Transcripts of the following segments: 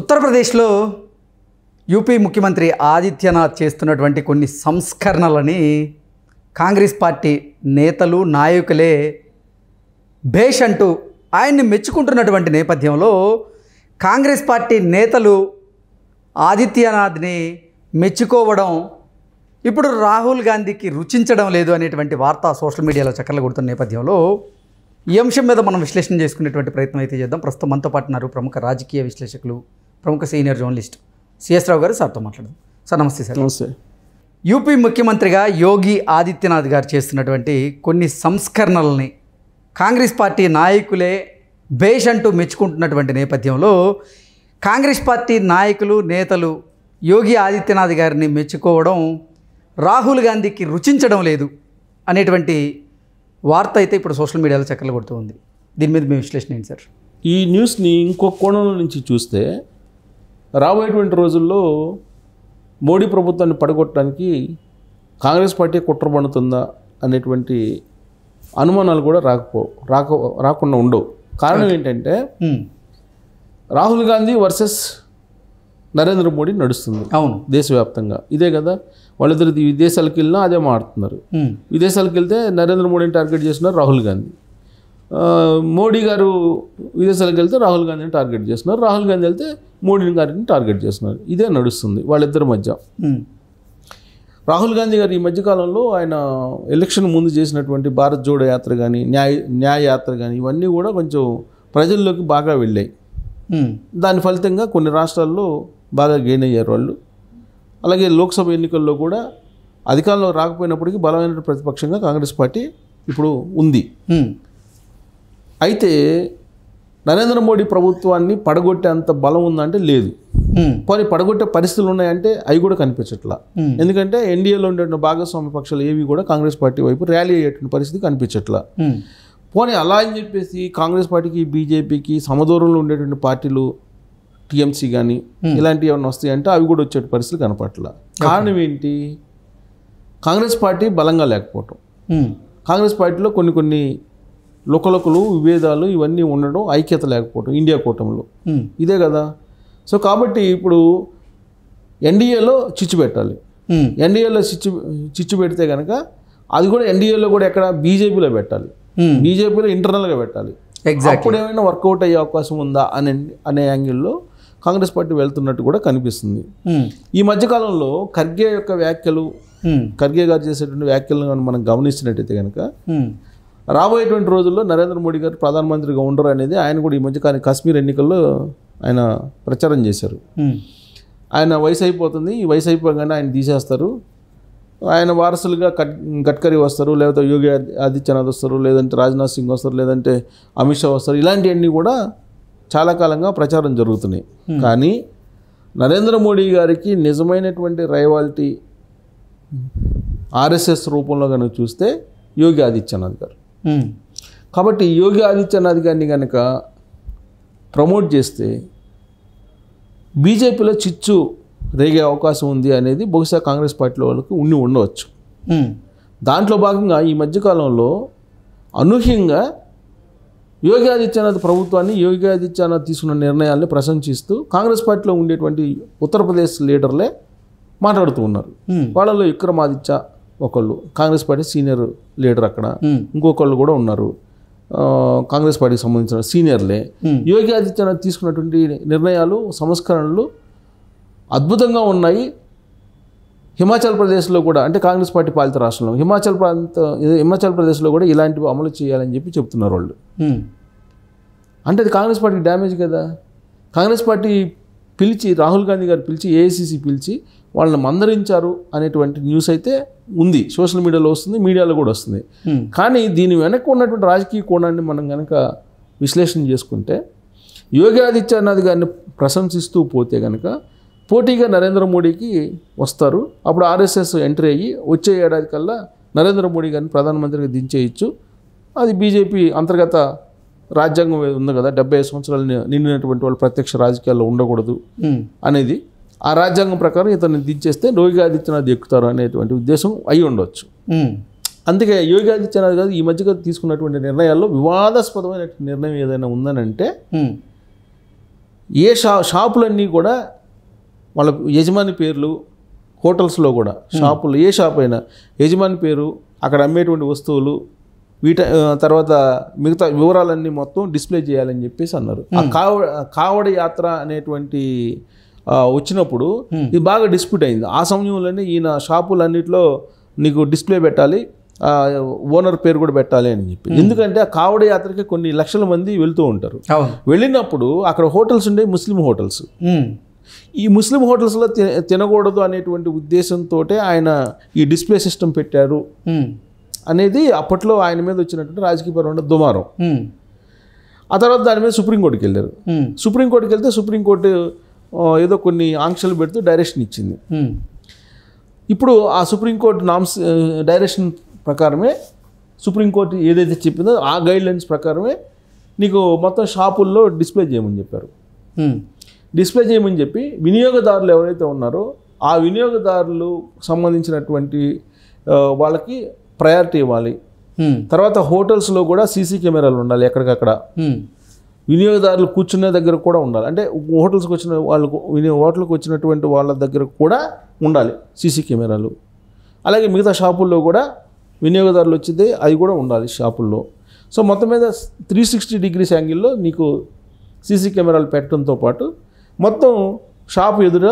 ఉత్తరప్రదేశ్లో యూపీ ముఖ్యమంత్రి ఆదిత్యనాథ్ చేస్తున్నటువంటి కొన్ని సంస్కరణలని కాంగ్రెస్ పార్టీ నేతలు నాయకులే భేష్ అంటూ ఆయన్ని మెచ్చుకుంటున్నటువంటి నేపథ్యంలో కాంగ్రెస్ పార్టీ నేతలు ఆదిత్యనాథ్ని మెచ్చుకోవడం ఇప్పుడు రాహుల్ గాంధీకి రుచించడం లేదు అనేటువంటి వార్త సోషల్ మీడియాలో చక్కర్లు కొడుతున్న నేపథ్యంలో ఈ అంశం మీద మనం విశ్లేషణ చేసుకునేటువంటి ప్రయత్నం అయితే చేద్దాం. ప్రస్తుతం మనతో పాటు ఉన్నారు ప్రముఖ రాజకీయ విశ్లేషకులు, ప్రముఖ సీనియర్ జర్నలిస్ట్ సిఎస్ రావు గారు. సార్తో మాట్లాడదాం. సార్ నమస్తే. సార్ నమస్తే. యూపీ ముఖ్యమంత్రిగా యోగి ఆదిత్యనాథ్ గారు చేస్తున్నటువంటి కొన్ని సంస్కరణల్ని కాంగ్రెస్ పార్టీ నాయకులే భేష్ అంటూ మెచ్చుకుంటున్నటువంటి నేపథ్యంలో కాంగ్రెస్ పార్టీ నాయకులు నేతలు యోగి ఆదిత్యనాథ్ గారిని మెచ్చుకోవడం రాహుల్ గాంధీకి రుచించడం లేదు అనేటువంటి వార్త అయితే ఇప్పుడు సోషల్ మీడియాలో చక్కర్లు కొడుతూ ఉంది. దీని మీద మీ విశ్లేషణ ఏంటి సార్? ఈ న్యూస్ని ఇంకో కోణంలో నుంచి చూస్తే రాబోయేటువంటి రోజుల్లో మోడీ ప్రభుత్వాన్ని పడగొట్టడానికి కాంగ్రెస్ పార్టీ కుట్ర పన్నుతుందా అనేటువంటి అనుమానాలు కూడా రాకుండా ఉండవు. కారణం ఏంటంటే రాహుల్ గాంధీ వర్సెస్ నరేంద్ర మోడీ నడుస్తుంది. అవును, దేశవ్యాప్తంగా ఇదే కదా. వాళ్ళిద్దరు విదేశాలకు వెళ్ళినా అదే మాట్లాడుతున్నారు. విదేశాలకు వెళ్తే నరేంద్ర మోడీని టార్గెట్ చేస్తున్నారు రాహుల్ గాంధీ. మోడీ గారు విదేశాలకు వెళ్తే రాహుల్ గాంధీని టార్గెట్ చేస్తున్నారు. రాహుల్ గాంధీ వెళ్తే మోడీ గారిని టార్గెట్ చేస్తున్నారు. ఇదే నడుస్తుంది వాళ్ళిద్దరి మధ్య. రాహుల్ గాంధీ గారు ఈ మధ్యకాలంలో ఆయన ఎలక్షన్ ముందు చేసినటువంటి భారత్ జోడో యాత్ర కానీ న్యాయ యాత్ర కానీ ఇవన్నీ కూడా కొంచెం ప్రజల్లోకి బాగా వెళ్ళాయి. దాని ఫలితంగా కొన్ని రాష్ట్రాల్లో బాగా గెయిన్ అయ్యారు వాళ్ళు. అలాగే లోక్సభ ఎన్నికల్లో కూడా అధికారంలో రాకపోయినప్పటికీ బలమైన ప్రతిపక్షంగా కాంగ్రెస్ పార్టీ ఇప్పుడు ఉంది. అయితే నరేంద్ర మోడీ ప్రభుత్వాన్ని పడగొట్టే అంత బలం ఉందంటే లేదు. పోనీ పడగొట్టే పరిస్థితులు ఉన్నాయంటే అవి కూడా కనిపించట్లా. ఎందుకంటే ఎన్డీఏలో ఉండే భాగస్వామ్య పక్షాలు ఏవి కూడా కాంగ్రెస్ పార్టీ వైపు ర్యాలీ అయ్యేటువంటి పరిస్థితి కనిపించట్లా. పోనీ అలా అని చెప్పేసి కాంగ్రెస్ పార్టీకి బీజేపీకి సమదూరంలో ఉండేటువంటి పార్టీలు టీఎంసీ కానీ ఇలాంటివి ఏమైనా వస్తాయంటే అవి కూడా వచ్చే పరిస్థితులు కనపట్ల. కారణం ఏంటి? కాంగ్రెస్ పార్టీ బలంగా లేకపోవటం, కాంగ్రెస్ పార్టీలో కొన్ని లోకలకులు విభేదాలు ఇవన్నీ ఉండడం, ఐక్యత లేకపోవటం ఇండియా కూటమిలో ఇదే కదా. సో కాబట్టి ఇప్పుడు ఎన్డీఏలో చిచ్చు పెట్టాలి. ఎన్డీఏలో చిచ్చు పెడితే కనుక అది కూడా ఎన్డీఏలో కూడా ఎక్కడ బీజేపీలో పెట్టాలి, బీజేపీలో ఇంటర్నల్గా పెట్టాలి. అప్పుడు ఏమైనా వర్కౌట్ అయ్యే అవకాశం ఉందా అనే యాంగిల్లో కాంగ్రెస్ పార్టీ వెళ్తున్నట్టు కూడా కనిపిస్తుంది. ఈ మధ్యకాలంలో ఖర్గే యొక్క వ్యాఖ్యలు, ఖర్గే గారు చేసేటువంటి వ్యాఖ్యలను మనం గమనిస్తున్నట్టయితే కనుక రాబోయేటువంటి రోజుల్లో నరేంద్ర మోడీ గారు ప్రధానమంత్రిగా ఉండరు అనేది ఆయన కూడా ఈ మధ్య కాశ్మీర్ ఎన్నికల్లో ఆయన ప్రచారం చేశారు. ఆయన వయసు అయిపోతుంది, ఈ వయసు అయిపోగానే ఆయన తీసేస్తారు, ఆయన వారసులుగా గడ్కరీ వస్తారు, లేకపోతే యోగి ఆదిత్యనాథ్ వస్తారు, లేదంటే రాజ్నాథ్ సింగ్ వస్తారు, లేదంటే అమిత్ షా వస్తారు. ఇలాంటివన్నీ కూడా చాలా కాలంగా ప్రచారం జరుగుతున్నాయి. కానీ నరేంద్ర మోడీ గారికి నిజమైనటువంటి రైవాలిటీ ఆర్ఎస్ఎస్ రూపంలో కనుక చూస్తే యోగి ఆదిత్యనాథ్ గారు. కాబట్టి యోగి ఆదిత్యనాథ్ గారిని కనుక ప్రమోట్ చేస్తే బీజేపీలో చిచ్చు రేగే అవకాశం ఉంది అనేది బహుశా కాంగ్రెస్ పార్టీలో వాళ్ళకి ఉండవచ్చు. దాంట్లో భాగంగా ఈ మధ్యకాలంలో అనూహ్యంగా యోగి ఆదిత్యనాథ్ ప్రభుత్వాన్ని, యోగి ఆదిత్యనాథ్ తీసుకున్న నిర్ణయాల్ని ప్రశంసిస్తూ కాంగ్రెస్ పార్టీలో ఉండేటువంటి ఉత్తరప్రదేశ్ లీడర్లే మాట్లాడుతూ ఉన్నారు. వాళ్ళలో విక్రమాదిత్య ఒకళ్ళు, కాంగ్రెస్ పార్టీ సీనియర్ లీడర్, అక్కడ ఇంకొకళ్ళు కూడా ఉన్నారు కాంగ్రెస్ పార్టీకి సంబంధించిన సీనియర్లే. యోగి ఆదిత్యనాథ్ తీసుకున్నటువంటి నిర్ణయాలు, సంస్కరణలు అద్భుతంగా ఉన్నాయి. హిమాచల్ ప్రదేశ్లో కూడా, అంటే కాంగ్రెస్ పార్టీ పాలిత రాష్ట్రంలో హిమాచల్ ప్రదేశ్లో కూడా ఇలాంటివి అమలు చేయాలని చెప్తున్నారు వాళ్ళు. అంటే అది కాంగ్రెస్ పార్టీకి డ్యామేజ్ కదా. కాంగ్రెస్ పార్టీ పిలిచి, రాహుల్ గాంధీ గారు పిలిచి, ఏఐసిసి పిలిచి వాళ్ళని మందరించారు అనేటువంటి న్యూస్ అయితే ఉంది, సోషల్ మీడియాలో వస్తుంది, మీడియాలో కూడా వస్తుంది. కానీ దీని వెనక ఉన్నటువంటి రాజకీయ కోణాన్ని మనం కనుక విశ్లేషణ చేసుకుంటే యోగి ఆదిత్యనాథ్ గారిని ప్రశంసిస్తూ పోతే కనుక పోటీగా నరేంద్ర మోడీకి వస్తారు. అప్పుడు ఆర్ఎస్ఎస్ ఎంట్రీ అయ్యి వచ్చే ఏడాది కల్లా నరేంద్ర మోడీ గారిని ప్రధానమంత్రిగా దించేయచ్చు. అది బీజేపీ అంతర్గత రాజ్యాంగం ఉంది కదా, 75 సంవత్సరాలు నిండినటువంటి వాళ్ళు ప్రత్యక్ష రాజకీయాల్లో ఉండకూడదు అనేది. ఆ రాజ్యాంగం ప్రకారం ఇతన్ని దించేస్తే యోగి ఆదిత్యనాథ్ ఎక్కుతారు అనేటువంటి ఉద్దేశం అయి ఉండొచ్చు. అందుకే యోగి ఆదిత్యనాథ్ గారు ఈ మధ్యగా తీసుకున్నటువంటి నిర్ణయాల్లో వివాదాస్పదమైన నిర్ణయం ఏదైనా ఉందనంటే ఏ షాపులన్నీ కూడా వాళ్ళ యజమాని పేర్లు, హోటల్స్లో కూడా షాపులు, ఏ షాప్ అయినా యజమాని పేరు, అక్కడ అమ్మేటువంటి వస్తువులు, తర్వాత మిగతా వివరాలన్నీ మొత్తం డిస్ప్లే చేయాలని చెప్పేసి అన్నారు. ఆ కావడ యాత్ర అనేటువంటి వచ్చినప్పుడు ఇది బాగా డిస్ప్యూట్ అయింది. ఆ సమయంలోనే ఈయన షాపులన్నింటిలో నీకు డిస్ప్లే పెట్టాలి, ఓనర్ పేరు కూడా పెట్టాలి అని చెప్పి. ఎందుకంటే ఆ కావడ యాత్రకి కొన్ని లక్షల మంది వెళ్తూ ఉంటారు. వెళ్ళినప్పుడు అక్కడ హోటల్స్ ఉండే ముస్లిం హోటల్స్, ఈ ముస్లిం హోటల్స్లో తినకూడదు అనేటువంటి ఉద్దేశంతో ఆయన ఈ డిస్ప్లే సిస్టమ్ పెట్టారు అనేది అప్పట్లో ఆయన మీద వచ్చినటువంటి రాజకీయపరమైన దుమారం. ఆ తర్వాత దాని మీద సుప్రీంకోర్టుకి వెళ్ళారు. సుప్రీంకోర్టుకి వెళ్తే సుప్రీంకోర్టు ఏదో కొన్ని ఆంక్షలు పెడుతూ డైరెక్షన్ ఇచ్చింది. ఇప్పుడు ఆ సుప్రీంకోర్టు నామ్స్ డైరెక్షన్ ప్రకారమే సుప్రీంకోర్టు ఏదైతే చెప్పిందో ఆ గైడ్లైన్స్ ప్రకారమే నీకు మొత్తం షాపుల్లో డిస్ప్లే చేయమని చెప్పారు. డిస్ప్లే చేయమని చెప్పి వినియోగదారులు ఎవరైతే ఉన్నారో ఆ వినియోగదారులు సంబంధించినటువంటి వాళ్ళకి ప్రయారిటీ ఇవ్వాలి. తర్వాత హోటల్స్లో కూడా సీసీ కెమెరాలు ఉండాలి ఎక్కడికక్కడ. వినియోగదారులు కూర్చునే దగ్గర కూడా ఉండాలి. అంటే హోటల్స్కి వచ్చిన వాళ్ళకు హోటల్కి వచ్చినటువంటి వాళ్ళ దగ్గర కూడా ఉండాలి సీసీ కెమెరాలు. అలాగే మిగతా షాపుల్లో కూడా వినియోగదారులు వచ్చింది అది కూడా ఉండాలి షాపుల్లో. సో మొత్తం మీద 360 degrees యాంగిల్లో నీకు సీసీ కెమెరాలు పెట్టడంతో పాటు మొత్తం షాప్ ఎదుట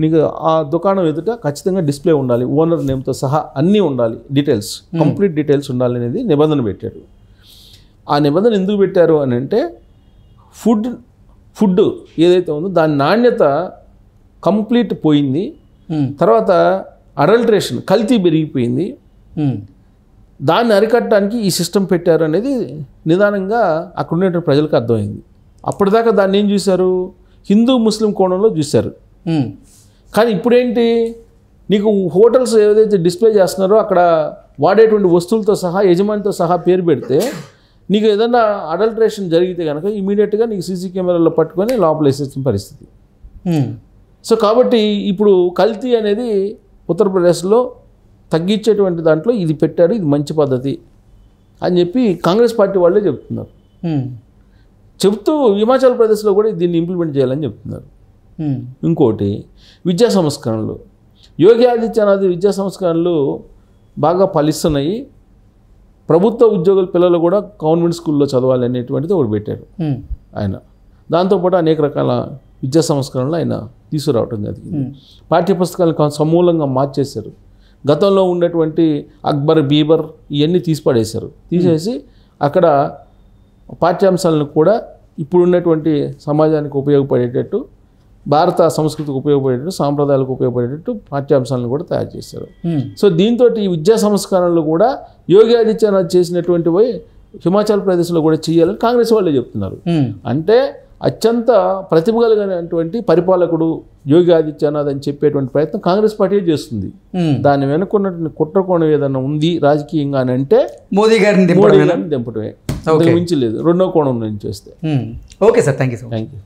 నీకు ఆ దుకాణం ఎదుట ఖచ్చితంగా డిస్ప్లే ఉండాలి, ఓనర్ నేమ్తో సహా అన్నీ ఉండాలి, డీటెయిల్స్, కంప్లీట్ డీటెయిల్స్ ఉండాలి అనేది నిబంధన పెట్టారు. ఆ నిబంధన ఎందుకు పెట్టారు అని అంటే ఫుడ్ ఏదైతే ఉందో దాని నాణ్యత కంప్లీట్ పోయింది. తర్వాత అడల్ట్రేషన్, కల్తీ పెరిగిపోయింది. దాన్ని అరికట్టడానికి ఈ సిస్టమ్ పెట్టారు అనేది నిదానంగా అక్కడ ఉండేటువంటి ప్రజలకు అర్థమైంది. అప్పటిదాకా దాన్ని ఏం చూశారు, హిందూ ముస్లిం కోణంలో చూశారు. కానీ ఇప్పుడేంటి, నీకు హోటల్స్ ఏదైతే డిస్ప్లే చేస్తున్నారో అక్కడ వాడేటువంటి వస్తువులతో సహా యజమానితో సహా పేరు పెడితే నీకు ఏదైనా అడల్ట్రేషన్ జరిగితే కనుక ఇమీడియట్గా నీకు సీసీ కెమెరాలో పట్టుకొని లోపల వేసేసిన పరిస్థితి. సో కాబట్టి ఇప్పుడు కల్తీ అనేది ఉత్తరప్రదేశ్లో తగ్గించేటువంటి దాంట్లో ఇది పెట్టారు, ఇది మంచి పద్ధతి అని చెప్పి కాంగ్రెస్ పార్టీ వాళ్ళే చెప్తున్నారు. చెప్తూ హిమాచల్ ప్రదేశ్లో కూడా దీన్ని ఇంప్లిమెంట్ చేయాలని చెప్తున్నారు. ఇంకోటి విద్యా సంస్కరణలు, యోగి ఆదిత్యనాథ్ విద్యా సంస్కరణలు బాగా ఫలిస్తున్నాయి. ప్రభుత్వ ఉద్యోగుల పిల్లలు కూడా గవర్నమెంట్ స్కూల్లో చదవాలి అనేటువంటిది ఒకటి పెట్టారు ఆయన. దాంతోపాటు అనేక రకాల విద్యా సంస్కరణలు ఆయన తీసుకురావటం జరిగింది. పాఠ్యపుస్తకాలను సమూలంగా మార్చేశారు. గతంలో ఉన్నటువంటి అక్బర్, బీబర్ ఇవన్నీ తీసేసి అక్కడ పాఠ్యాంశాలను కూడా ఇప్పుడు ఉన్నటువంటి సమాజానికి ఉపయోగపడేటట్టు, భారత సంస్కృతికి ఉపయోగపడేటట్టు, సాంప్రదాయాలకు ఉపయోగపడేటట్టు పాఠ్యాంశాలను కూడా తయారు చేశారు. సో దీంతో ఈ విద్యా సంస్కరణలు కూడా యోగి ఆదిత్యనాథ్ చేసినటువంటివి హిమాచల్ ప్రదేశ్లో కూడా చేయాలని కాంగ్రెస్ వాళ్ళే చెప్తున్నారు. అంటే అత్యంత ప్రతిభ కలిగినటువంటి పరిపాలకుడు యోగి ఆదిత్యనాథ్ అని చెప్పేటువంటి ప్రయత్నం కాంగ్రెస్ పార్టీ చేస్తుంది. దాని వెనుకున్నటువంటి కుట్రకోణం ఏదైనా ఉంది రాజకీయంగా అని అంటే మోదీ గారిని దింపడమే, మించి లేదు. రెండో కోణం నుంచి చేస్తే. Okay sir, thank you.